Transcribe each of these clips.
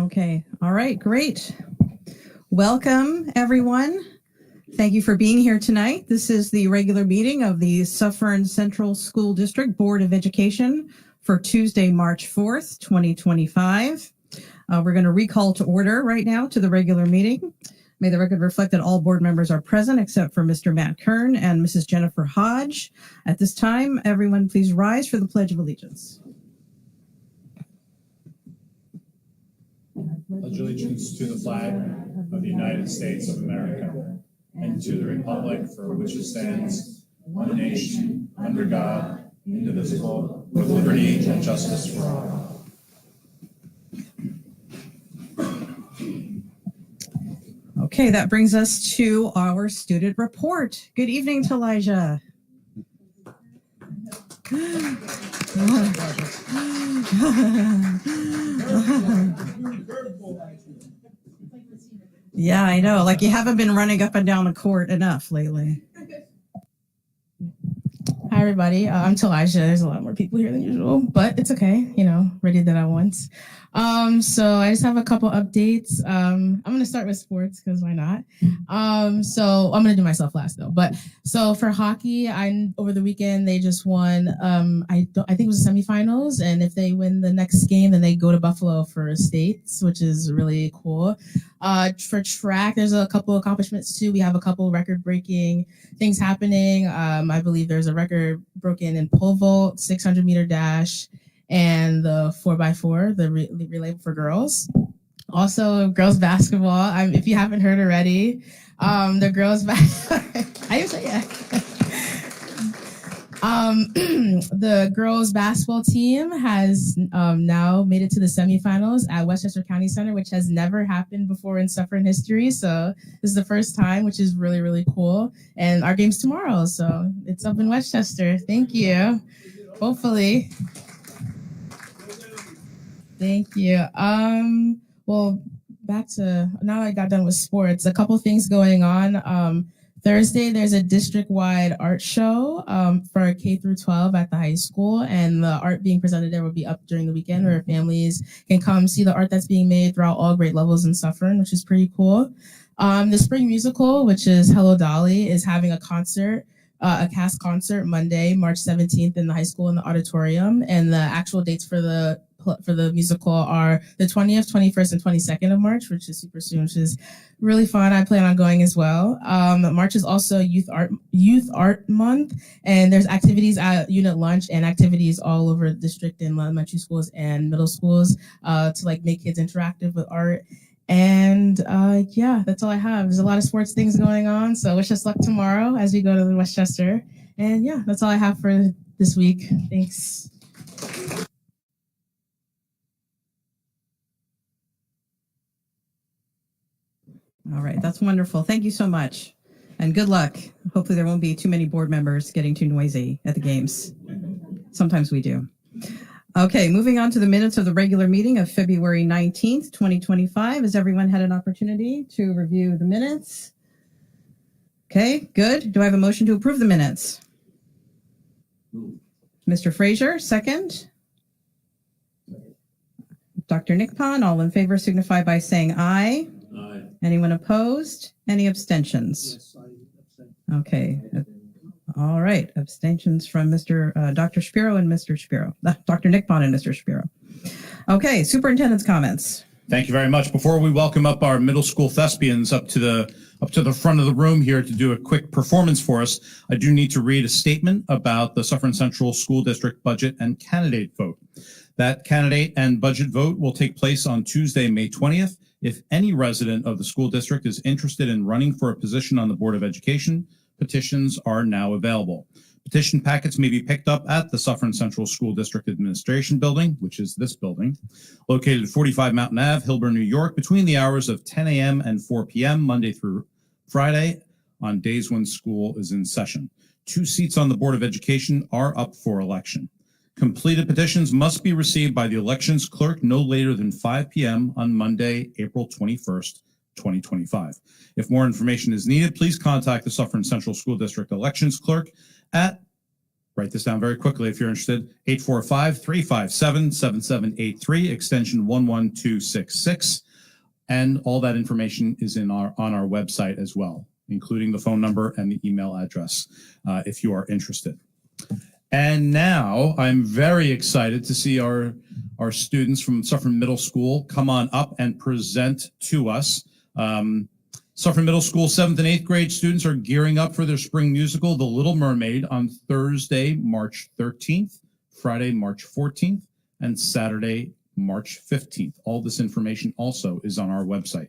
Okay. All right. Great. Welcome, everyone. Thank you for being here tonight. This is the regular meeting of the Suffern Central School District Board of Education for Tuesday, March 4th, 2025. We're going to recall to order right now to the regular meeting. May the record reflect that all board members are present except for Mr. Matt Kern and Mrs. Jennifer Hodge. At this time, everyone please rise for the Pledge of Allegiance. Pledge allegiance to the flag of the United States of America and to the republic for which it stands, one nation, under God, indivisible, with liberty and justice for all. Okay, that brings us to our student report. Good evening, Talijah. Yeah, I know. Like you haven't been running up and down the court enough lately. Hi, everybody. I'm Talijah. There's a lot more people here than usual, but it's okay. Ready that I once. So I just have a couple updates. I'm going to start with sports because why not? So I'm going to do myself last though. But so for hockey, over the weekend, they just won. I think it was the semifinals. And if they win the next game, then they go to Buffalo for states, which is really cool. For track, there's a couple accomplishments too. We have a couple record-breaking things happening. I believe there's a record broken in pole vault, 600-meter dash, and the 4x4, the relay for girls. Also, girls basketball. If you haven't heard already, the girls I even say yeah. The girls basketball team has now made it to the semifinals at Westchester County Center, which has never happened before in Suffern history. So this is the first time, which is really, really cool. And our game's tomorrow, so it's up in Westchester. Thank you. Hopefully. Thank you. Well, back to now I got done with sports. A couple things going on. Thursday, there's a district-wide art show for K through 12 at the high school, and the art being presented there will be up during the weekend where families can come see the art that's being made throughout all grade levels in Suffern, which is pretty cool. The spring musical, which is Hello Dolly, is having a concert, a cast concert Monday, March 17th in the high school in the auditorium, and the actual dates for the musical are the 20th, 21st, and 22nd of March, which is super soon, which is really fun. I plan on going as well. March is also Youth Art Month, and there's activities at unit lunch and activities all over the district in elementary schools and middle schools to make kids interactive with art. And yeah, that's all I have. There's a lot of sports things going on, so wish us luck tomorrow as we go to Westchester. And yeah, that's all I have for this week. Thanks. All right, that's wonderful. Thank you so much. And good luck. Hopefully there won't be too many board members getting too noisy at the games. Sometimes we do. Okay, moving on to the minutes of the regular meeting of February 19th, 2025. Has everyone had an opportunity to review the minutes? Okay, good. Do I have a motion to approve the minutes? Mr. Frazier, second. Dr. Nickpon, all in favor signify by saying aye. Aye. Anyone opposed? Any abstentions? Yes, I abstain. Okay. All right. Abstentions from Dr. Spiro and Mr. Spiro. Dr. Nickpon and Mr. Spiro. Okay. Superintendent's comments. Thank you very much. Before we welcome up our middle school thespians up to the front of the room here to do a quick performance for us, I do need to read a statement about the Suffern Central School District budget and candidate vote. That candidate and budget vote will take place on Tuesday, May 20th. If any resident of the school district is interested in running for a position on the Board of Education, petitions are now available. Petition packets may be picked up at the Suffern Central School District Administration Building, which is this building, located at 45 Mountain Ave, Hillburn, New York, between the hours of 10 a.m. and 4 p.m., Monday through Friday, on days when school is in session. 2 seats on the Board of Education are up for election. Completed petitions must be received by the elections clerk no later than 5 p.m. on Monday, April 21st, 2025. If more information is needed, please contact the Suffern Central School District elections clerk at Write this down very quickly if you're interested. 845-357-7783, extension 11266. And all that information is on our website as well, including the phone number and the email address if you are interested. And now I'm very excited to see our students from Suffern Middle School come on up and present to us. Suffern Middle School 7th and 8th grade students are gearing up for their spring musical, The Little Mermaid, on Thursday, March 13th, Friday, March 14th, and Saturday, March 15th. All this information also is on our website.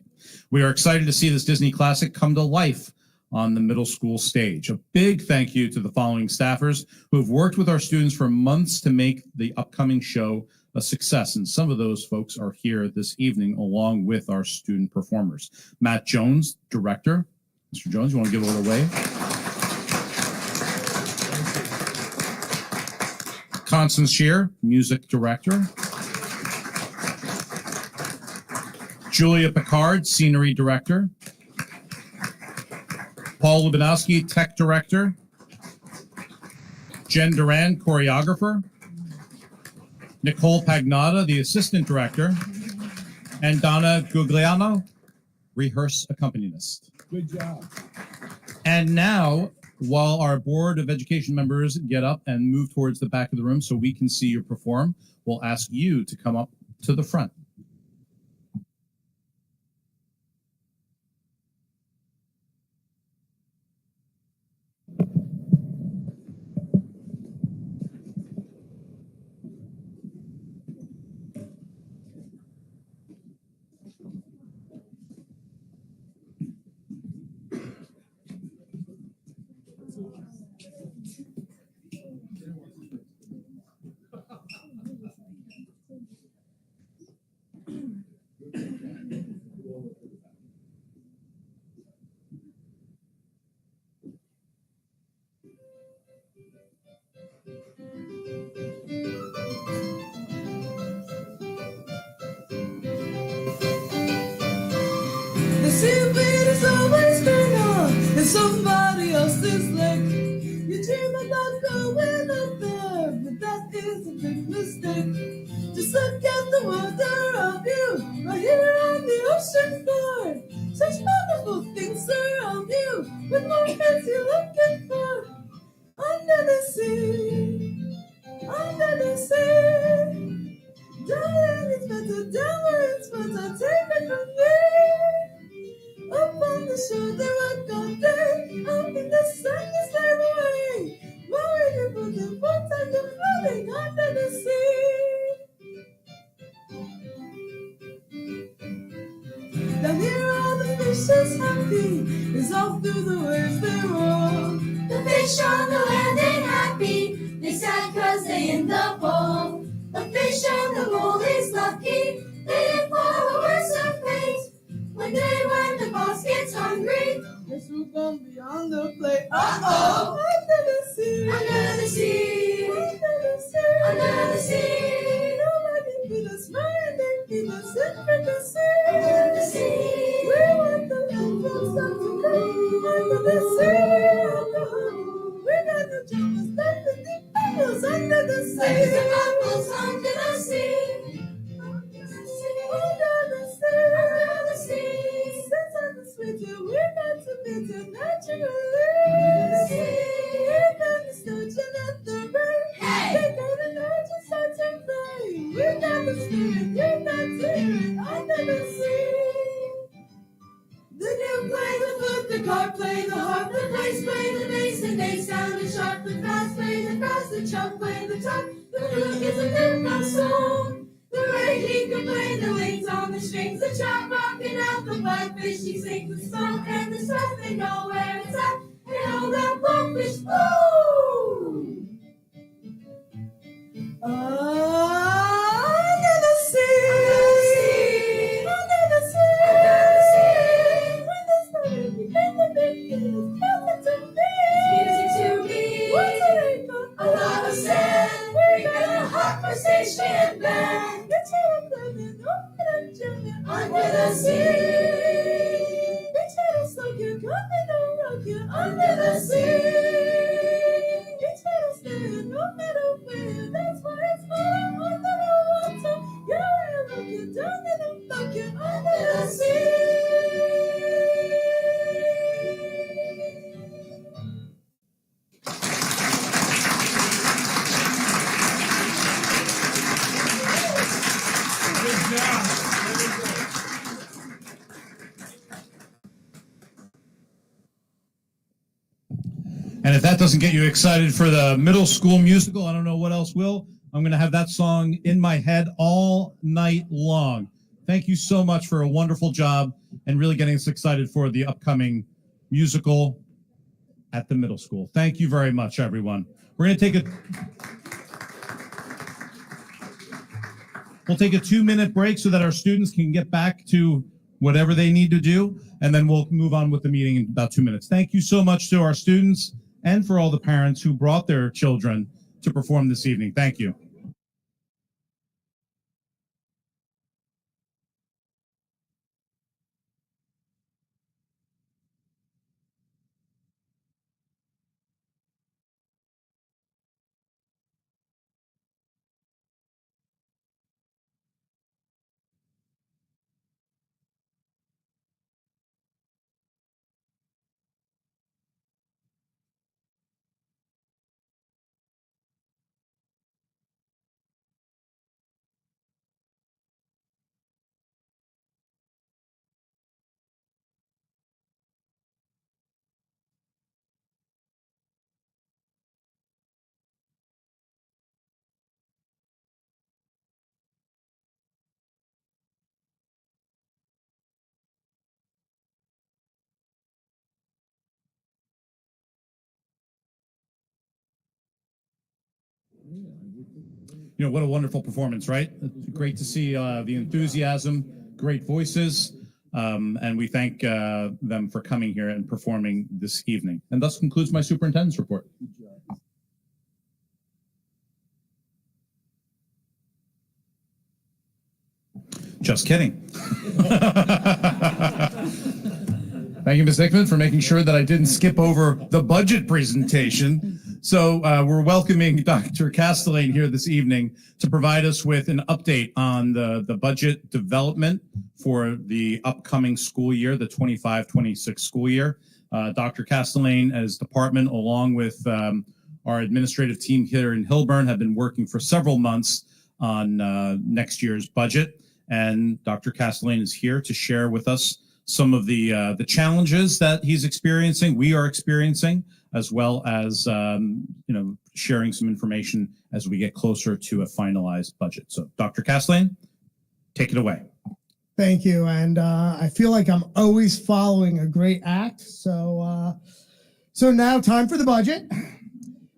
We are excited to see this Disney classic come to life on the middle school stage. A big thank you to the following staffers who have worked with our students for months to make the upcoming show a success, and some of those folks are here this evening along with our student performers. Matt Jones, director. Mr. Jones, you want to give a little wave? Constance Shear, music director. Julia Picard, scenery director. Paul Lubinowski, tech director. Jen Duran, choreographer. Nicole Pagnotta, the assistant director. And Donna Gugliano, rehearse accompanist. Good job. And now, while our Board of Education members get up and move towards the back of the room so we can see you perform, we'll ask you to come up to the front. The seaweed is always greener in somebody else's lake. You dream about going up there, but that is a big mistake. Just look at the wonder of you, right here on the ocean floor. Such wonderful things around you, with more things you're looking for. Under the sea, under the sea. Darling, it's better down where it's better, take it from me. Up on the shore, they work all day. Up in the sun, they slide away. Worried about the boats and the floating under the sea. Down here, all the fish is happy. It's all through the waves they roll. The fish on the land ain't happy. They sad 'cause they in the bowl. The fish on the bowl is lucky. They didn't follow worse of fate. One day when the boss gets hungry, Yes, we're gonna be on the plate. Uh-oh. Under the sea. under the sea, Under the sea. under the sea, Nobody feed us right, they feed us in the sea. under the sea. We want the land from sun to come. Under the sea. We got the jumpers, like the deep bubbles under the sea. Like the apples under the sea, Under the sea. under the sea. Since I'm the sweeter, we got to be too naturally. Sea. We got the searching at the rain. Hey. We got an urgent start to play. We got the spirit, you got to hear it under the sea. The new play, the flute, the card play, the harp, the bass play, the bass, and they sound the sharp, the fast play, the fast, the chunk play, the top. The flute is a different song. The way he can play the wings on the strings, the chop rocking out the blackfish. He sings the song and the stuff, they know where it's at. And all that blowfish, ooh! Under the sea. Under the sea. When the story began, the big is nothing to me. Music to me, What's it ain't but a lot of sand. We got a hot crustacean band Get you a planet, open and journey under the sea. Bitch, I don't soak you, come and don't rock you under the sea. Bitch, I don't stand And if that doesn't get you excited for the middle school musical, I don't know what else will. I'm going to have that song in my head all night long. Thank you so much for a wonderful job and really getting us excited for the upcoming musical at the middle school. Thank you very much, everyone. We'll take a 2-minute break so that our students can get back to whatever they need to do, and then we'll move on with the meeting in about 2 minutes. Thank you so much to our students and for all the parents who brought their children to perform this evening. Thank you. You know, what a wonderful performance, right? Great to see the enthusiasm, great voices, and we thank them for coming here and performing this evening. And thus concludes my superintendent's report. Just kidding. Thank you, Ms. Hickman, for making sure that I didn't skip over the budget presentation. So we're welcoming Dr. Castellane here this evening to provide us with an update on the budget development for the upcoming school year, the 25-26 school year. Dr. Castellane, as department, along with our administrative team here in Hilburn, have been working for several months on next year's budget. And Dr. Castellane is here to share with us some of the challenges that he's experiencing, we are experiencing, as well as sharing some information as we get closer to a finalized budget. So, Dr. Castellane, take it away. Thank you, and I feel like I'm always following a great act. So now time for the budget.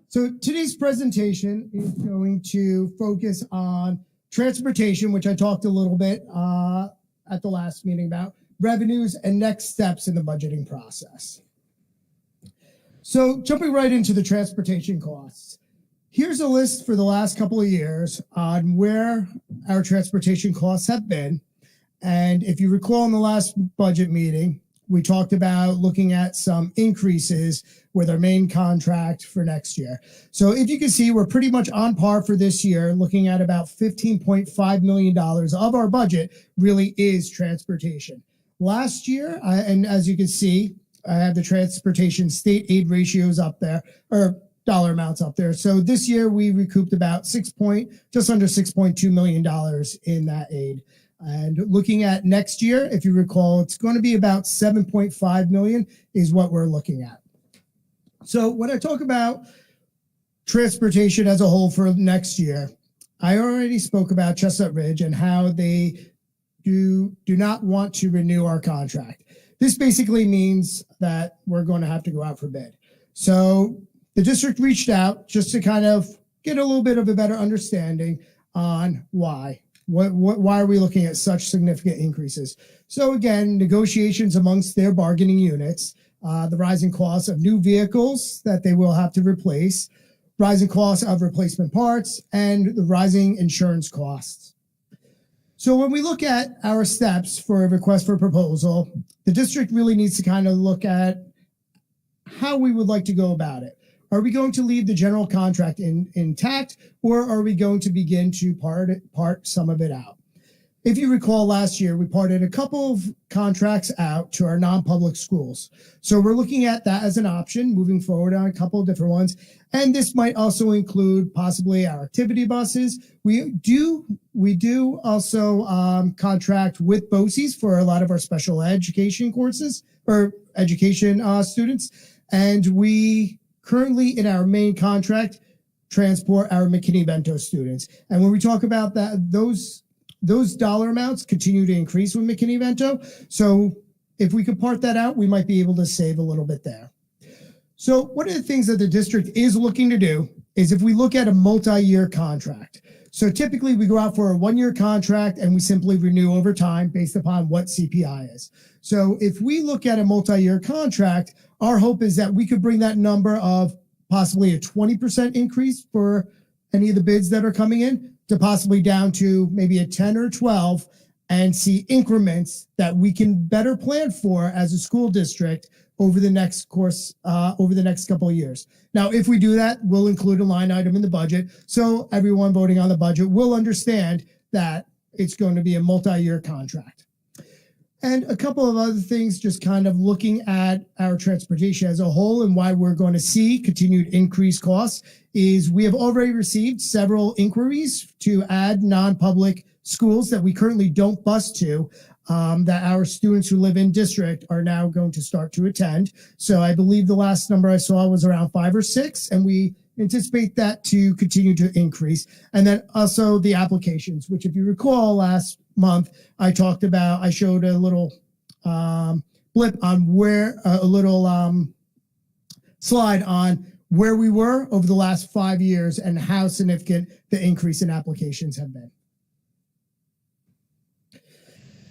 So today's presentation is going to focus on transportation, which I talked a little bit at the last meeting about, revenues and next steps in the budgeting process. So jumping right into the transportation costs. Here's a list for the last couple of years on where our transportation costs have been. And if you recall in the last budget meeting, we talked about looking at some increases with our main contract for next year. So if you can see, we're pretty much on par for this year, looking at about $15.5 million of our budget really is transportation. Last year, and as you can see, I have the transportation state aid ratios up there, or dollar amounts up there. So this year we recouped about just under $6.2 million in that aid. And looking at next year, if you recall, it's going to be about 7.5 million is what we're looking at. So when I talk about transportation as a whole for next year, I already spoke about Chestnut Ridge and how they do not want to renew our contract. This basically means that we're going to have to go out for bid. So the district reached out just to kind of get a little bit of a better understanding on why. Why are we looking at such significant increases? So again, negotiations amongst their bargaining units, the rising costs of new vehicles that they will have to replace, rising costs of replacement parts, and the rising insurance costs. So when we look at our steps for a request for proposal, the district really needs to kind of look at how we would like to go about it. Are we going to leave the general contract intact, or are we going to begin to part some of it out? If you recall last year, we parted a couple of contracts out to our non-public schools. So we're looking at that as an option moving forward on a couple of different ones. And this might also include possibly our activity buses. We do also contract with BOCES for a lot of our special education courses or education students. And we currently in our main contract transport our McKinney-Vento students. And when we talk about that, those dollar amounts continue to increase with McKinney-Vento. So if we could part that out, we might be able to save a little bit there. So one of the things that the district is looking to do is if we look at a multi-year contract. So typically we go out for a 1-year contract and we simply renew over time based upon what CPI is. So if we look at a multi-year contract, our hope is that we could bring that number of possibly a 20% increase for any of the bids that are coming in to possibly down to maybe a 10 or 12 and see increments that we can better plan for as a school district over the next couple of years. Now, if we do that, we'll include a line item in the budget. So everyone voting on the budget will understand that it's going to be a multi-year contract. And a couple of other things, just kind of looking at our transportation as a whole and why we're going to see continued increased costs is we have already received several inquiries to add non-public schools that we currently don't bus to, that our students who live in district are now going to start to attend. So I believe the last number I saw was around 5 or 6, and we anticipate that to continue to increase. And then also the applications, which if you recall last month, I showed a little blip on slide on where we were over the last 5 years and how significant the increase in applications have been.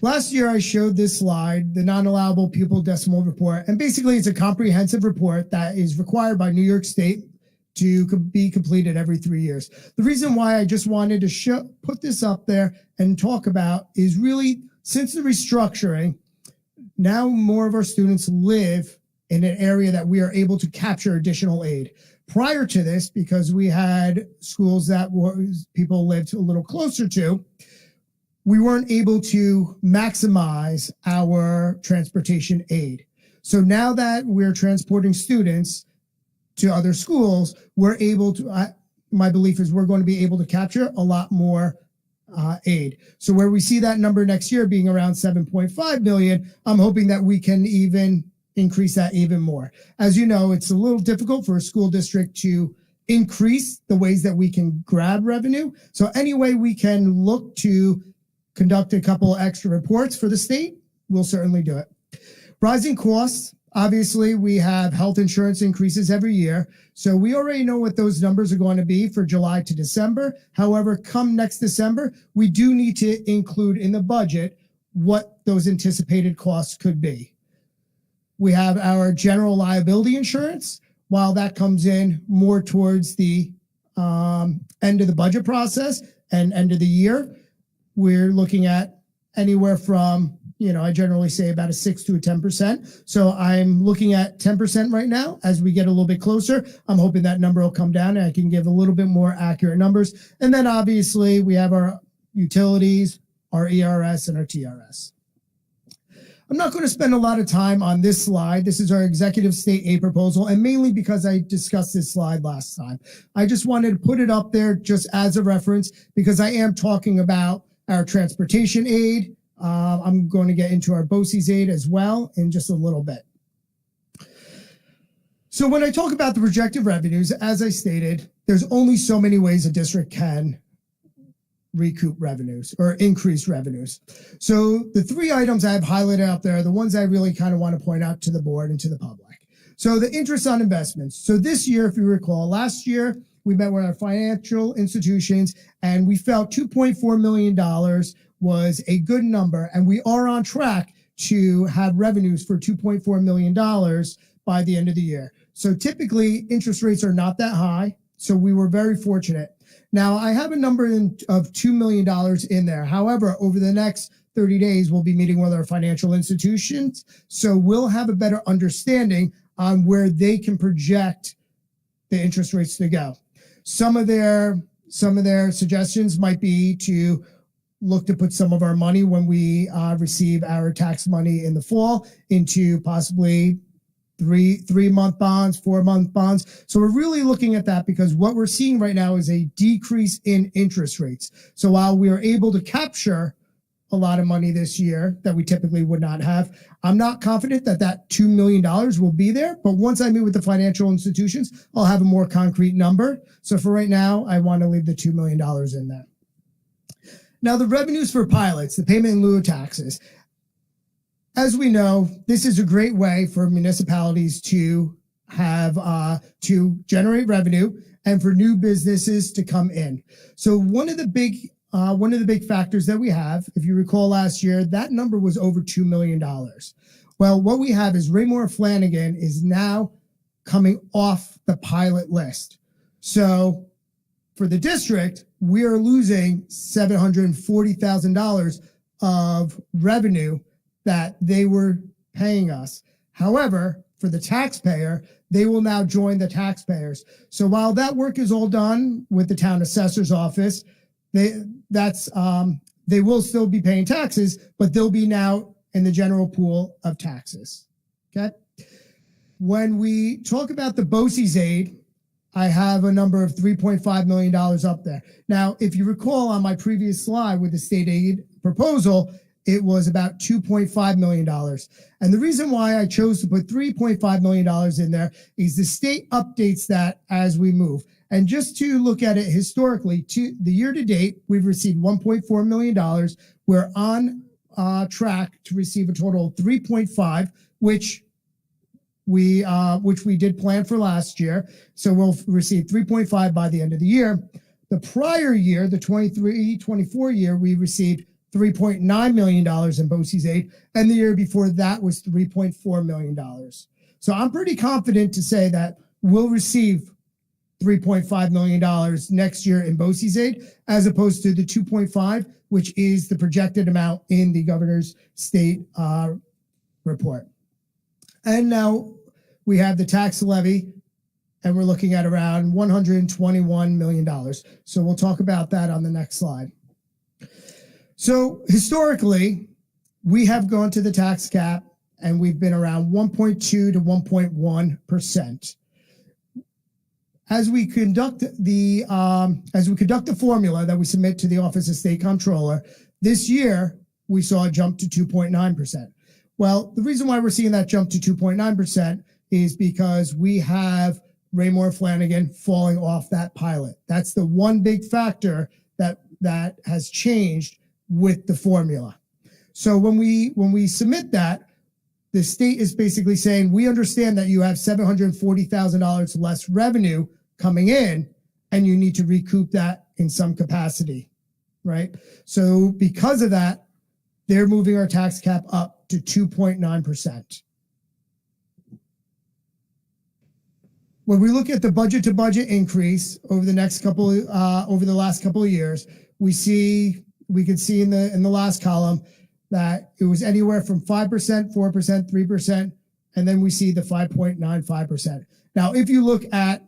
Last year, I showed this slide, the non-allowable pupil decimal report, and basically it's a comprehensive report that is required by New York State to be completed every 3 years. The reason why I just wanted to put this up there and talk about is really since the restructuring, now more of our students live in an area that we are able to capture additional aid. Prior to this, because we had schools that people lived a little closer to, we weren't able to maximize our transportation aid. So now that we're transporting students to other schools, we're able to, my belief is we're going to be able to capture a lot more aid. So where we see that number next year being around 7.5 billion, I'm hoping that we can even increase that even more. As you know, it's a little difficult for a school district to increase the ways that we can grab revenue. So any way we can look to conduct a couple extra reports for the state, we'll certainly do it. Rising costs, obviously we have health insurance increases every year. So we already know what those numbers are going to be for July to December. However, come next December, we do need to include in the budget what those anticipated costs could be. We have our general liability insurance. While that comes in more towards the end of the budget process and end of the year, we're looking at anywhere from, I generally say about a 6 to a 10%. So I'm looking at 10% right now. As we get a little bit closer, I'm hoping that number will come down and I can give a little bit more accurate numbers. And then obviously we have our utilities, our ERS, and our TRS. I'm not going to spend a lot of time on this slide. This is our executive state aid proposal, and mainly because I discussed this slide last time. I just wanted to put it up there just as a reference because I am talking about our transportation aid. I'm going to get into our BOCES aid as well in just a little bit. So when I talk about the projected revenues, as I stated, there's only so many ways a district can recoup revenues or increase revenues. So the 3 items I have highlighted out there are the ones I really kind of want to point out to the board and to the public. So the interest on investments. So this year, if you recall, last year, we met with our financial institutions and we felt $2.4 million was a good number. And we are on track to have revenues for $2.4 million by the end of the year. So typically interest rates are not that high. So we were very fortunate. Now I have a number of $2 million in there. However, over the next 30 days, we'll be meeting with our financial institutions. So we'll have a better understanding on where they can project the interest rates to go. Some of their suggestions might be to look to put some of our money when we receive our tax money in the fall into possibly 3-month bonds, 4-month bonds. So we're really looking at that because what we're seeing right now is a decrease in interest rates. So while we are able to capture a lot of money this year that we typically would not have. I'm not confident that that $2 million will be there, but once I meet with the financial institutions, I'll have a more concrete number. So for right now, I want to leave the $2 million in there. Now, the revenues for pilots, the payment in lieu of taxes. As we know, this is a great way for municipalities to have to generate revenue and for new businesses to come in. So one of the big factors that we have, if you recall last year, that number was over $2 million. Well, what we have is Raymore Flanagan is now coming off the pilot list. So for the district, we are losing $740,000 of revenue that they were paying us. However, for the taxpayer, they will now join the taxpayers. So while that work is all done with the town assessor's office, they will still be paying taxes, but they'll be now in the general pool of taxes. Okay. When we talk about the BOCES aid, I have a number of $3.5 million up there. Now, if you recall on my previous slide with the state aid proposal, it was about $2.5 million. And the reason why I chose to put $3.5 million in there is the state updates that as we move. And just to look at it historically, to the year to date, we've received $1.4 million. We're on track to receive a total of 3.5, which we did plan for last year. So we'll receive 3.5 by the end of the year. The prior year, the 23-24 year, we received $3.9 million in BOCES aid, and the year before that was $3.4 million. So I'm pretty confident to say that we'll receive $3.5 million next year in BOCES aid, as opposed to the 2.5, which is the projected amount in the governor's state report. And now we have the tax levy, and we're looking at around $121 million. So we'll talk about that on the next slide. So historically, we have gone to the tax cap, and we've been around 1.2 to 1.1%. As we conduct the formula that we submit to the Office of State Comptroller, this year we saw a jump to 2.9%. Well, the reason why we're seeing that jump to 2.9% is because we have Raymore Flanagan falling off that pilot. That's the one big factor that has changed with the formula. So when we submit that, the state is basically saying, we understand that you have $740,000 less revenue coming in, and you need to recoup that in some capacity, right? So because of that, they're moving our tax cap up to 2.9%. When we look at the budget to budget increase over the last couple of years, we can see in the last column that it was anywhere from 5%, 4%, 3%, and then we see the 5.95%. Now, if you look at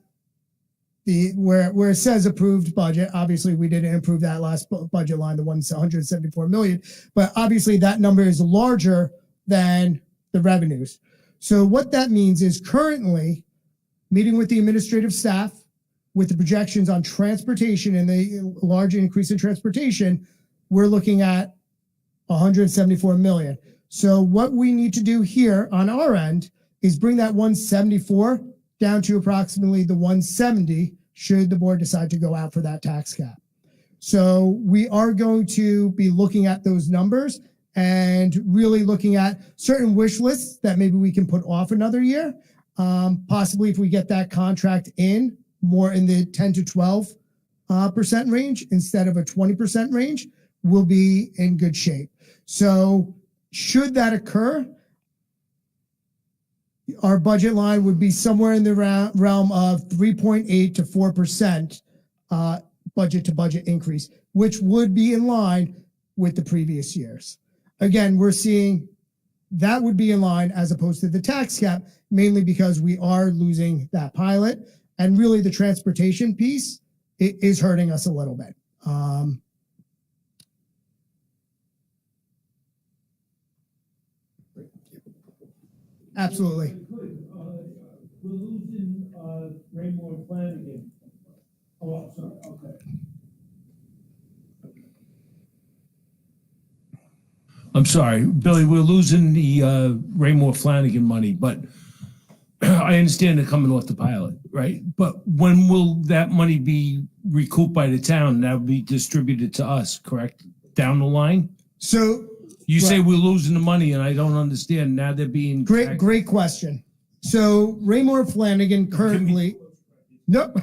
where it says approved budget, obviously we didn't improve that last budget line, the $174 million, but obviously that number is larger than the revenues. So what that means is currently meeting with the administrative staff with the projections on transportation and the large increase in transportation, we're looking at $174 million. So what we need to do here on our end is bring that 174 down to approximately the 170 should the board decide to go out for that tax cap. So we are going to be looking at those numbers and really looking at certain wish lists that maybe we can put off another year. Possibly if we get that contract in more in the 10 to 12% range instead of a 20% range, we'll be in good shape. So should that occur, our budget line would be somewhere in the realm of 3.8 to 4% budget to budget increase, which would be in line with the previous years. Again, we're seeing that would be in line as opposed to the tax cap, mainly because we are losing that pilot, and really the transportation piece is hurting us a little bit. Absolutely. We're losing Raymore Flanagan. Oh, sorry. Okay. I'm sorry, Billy, we're losing the Raymore Flanagan money, but I understand it coming off the pilot, right? But when will that money be recouped by the town? That will be distributed to us, correct? Down the line? So You say Right. we're losing the money, and I don't understand. Now they're being great question. So Raymore Flanagan currently, no,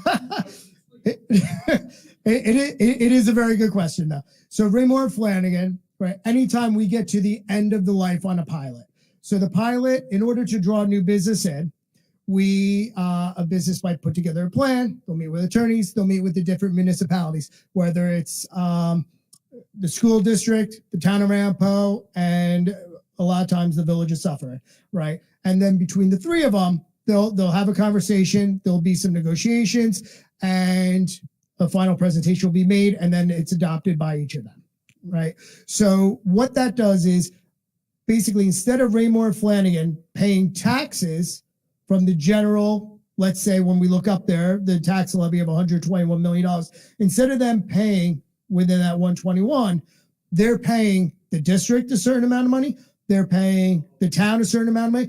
it is a very good question though. So Raymore Flanagan, right? Anytime we get to the end of the life on a pilot, so the pilot, in order to draw new business in, a business might put together a plan. They'll meet with attorneys. They'll meet with the different municipalities, whether it's the school district, the town of Rampo, and a lot of times the village of Suffern, right? And then between the three of them, they'll have a conversation. There'll be some negotiations, and a final presentation will be made, and then it's adopted by each of them, right? So what that does is basically instead of Raymore Flanagan paying taxes from the general, let's say when we look up there, the tax levy of $121 million, instead of them paying within that 121, they're paying the district a certain amount of money, they're paying the town a certain amount of money,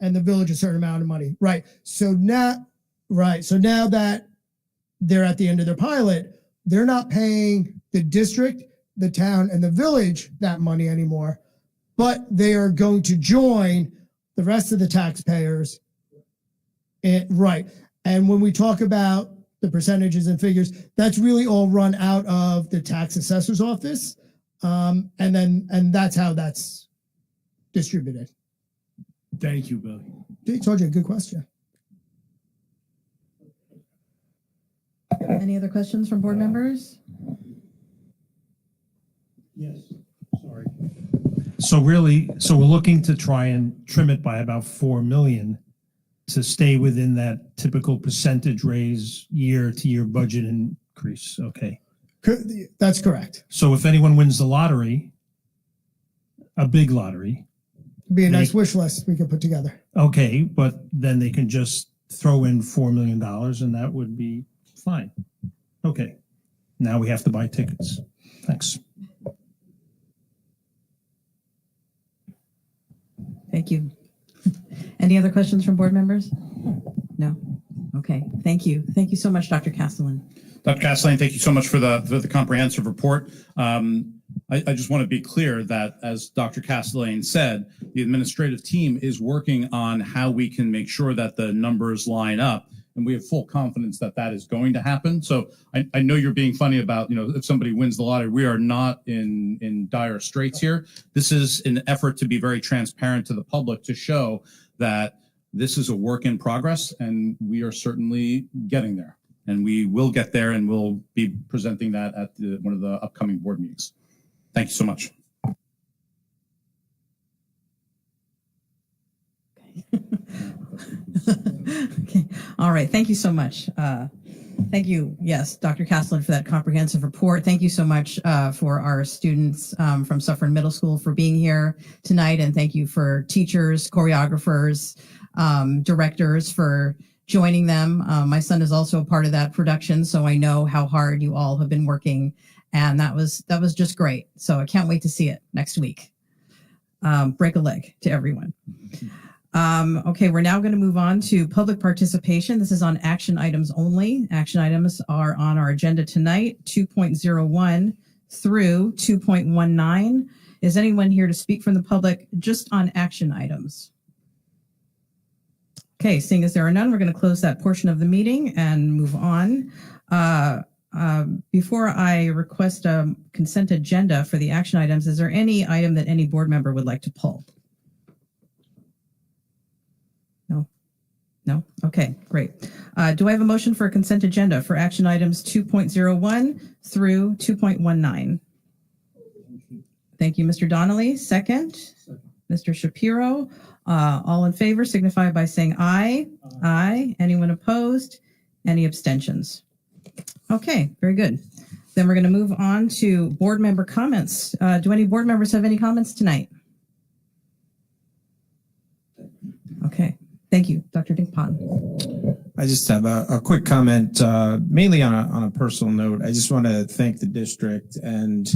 and the village a certain amount of money, right? So now that they're at the end of their pilot, they're not paying the district, the town, and the village that money anymore, but they are going to join the rest of the taxpayers. Right. And when we talk about the percentages and figures, that's really all run out of the tax assessor's office. And that's how that's distributed. Thank you, Billy. I told you, a good question. Any other questions from board members? Yes, sorry. So we're looking to try and trim it by about 4 million to stay within that typical percentage raise year-to-year budget increase. Okay. That's correct. So if anyone wins the lottery, a big lottery, Be a nice wish list we could put together. okay, but then they can just throw in $4 million and that would be fine. Okay. Now we have to buy tickets. Thanks. Thank you. Any other questions from board members? No? Okay, thank you. Thank you so much, Dr. Castellan. Dr. Castellan, thank you so much for the comprehensive report. I just want to be clear that, as Dr. Castellan said, the administrative team is working on how we can make sure that the numbers line up, and we have full confidence that that is going to happen. So I know you're being funny about, if somebody wins the lottery. We are not in dire straits here. This is an effort to be very transparent to the public, to show that this is a work in progress, and we are certainly getting there. And we will get there, and we'll be presenting that at one of the upcoming board meetings. Thank you so much. Okay. All right. Thank you so much. Thank you. Yes, Dr. Castellan, for that comprehensive report. Thank you so much for our students from Suffern Middle School for being here tonight. And thank you for teachers, choreographers, directors for joining them. My son is also a part of that production, so I know how hard you all have been working. And that was just great. So I can't wait to see it next week. Break a leg to everyone. Okay, we're now going to move on to public participation. This is on action items only. Action items are on our agenda tonight, 2.01 through 2.19. Is anyone here to speak from the public just on action items? Okay, seeing as there are none, we're going to close that portion of the meeting and move on. Before I request a consent agenda for the action items, is there any item that any board member would like to pull? No? Okay, great. Do I have a motion for a consent agenda for action items 2.01 through 2.19? Thank you, Mr. Donnelly. Second. Mr. Shapiro. All in favor signify by saying aye. Aye. Anyone opposed? Any abstentions? Okay, very good. Then we're going to move on to board member comments. Do any board members have any comments tonight? Okay. Thank you, Dr. Dinkpon. I just have a quick comment, mainly on a personal note. I just want to thank the district and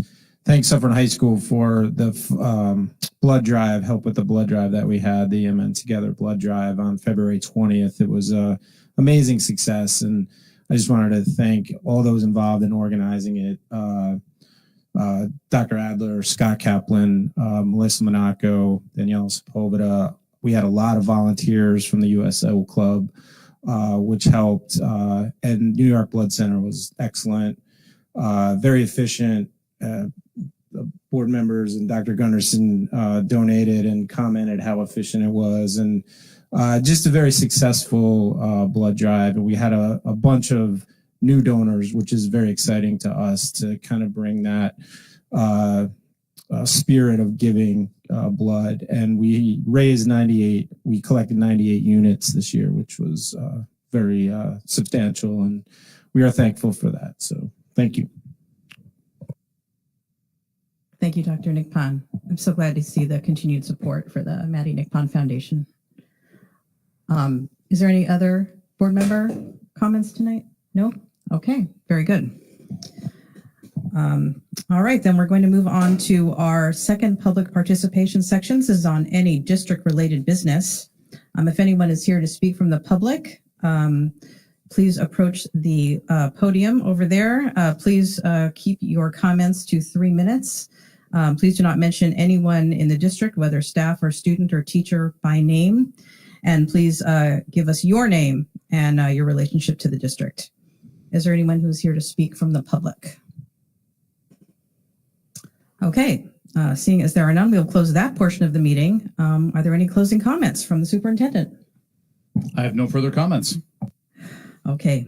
thank Suffern High School for the blood drive, help with the blood drive that we had, the MN Together blood drive on February 20th. It was a amazing success, and I just wanted to thank all those involved in organizing it. Dr. Adler, Scott Kaplan, Melissa Monaco, Danielle Sepulveda. We had a lot of volunteers from the USO Club, which helped, and New York Blood Center was excellent, very efficient. The board members and Dr. Gunderson donated and commented how efficient it was, and just a very successful blood drive. And we had a bunch of new donors, which is very exciting to us to kind of bring that spirit of giving blood. And we collected 98 units this year, which was very substantial, and we are thankful for that. So thank you. Thank you, Dr. Nickpan. I'm so glad to see the continued support for the Maddie Nickpan Foundation. Is there any other board member comments tonight? No? Okay, very good. All right, then we're going to move on to our second public participation section. This is on any district-related business. If anyone is here to speak from the public, please approach the podium over there. Please keep your comments to 3 minutes. Please do not mention anyone in the district, whether staff or student or teacher, by name. And please give us your name and your relationship to the district. Is there anyone who's here to speak from the public? Okay, seeing as there are none, we'll close that portion of the meeting. Are there any closing comments from the superintendent? I have no further comments. Okay.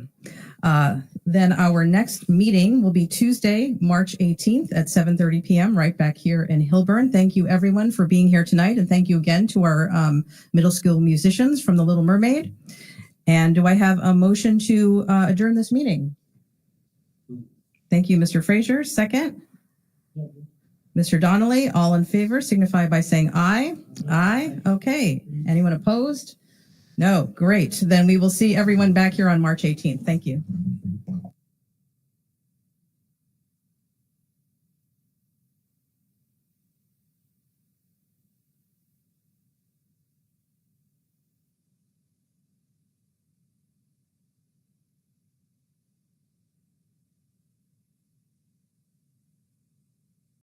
Then our next meeting will be Tuesday, March 18th at 7:30 p.m. right back here in Hilburn. Thank you everyone for being here tonight. And thank you again to our middle school musicians from The Little Mermaid. And do I have a motion to adjourn this meeting? Thank you, Mr. Frazier. Second? Mr. Donnelly, all in favor, signify by saying aye. Aye. Okay. Anyone opposed? No. Great. Then we will see everyone back here on March 18th. Thank you.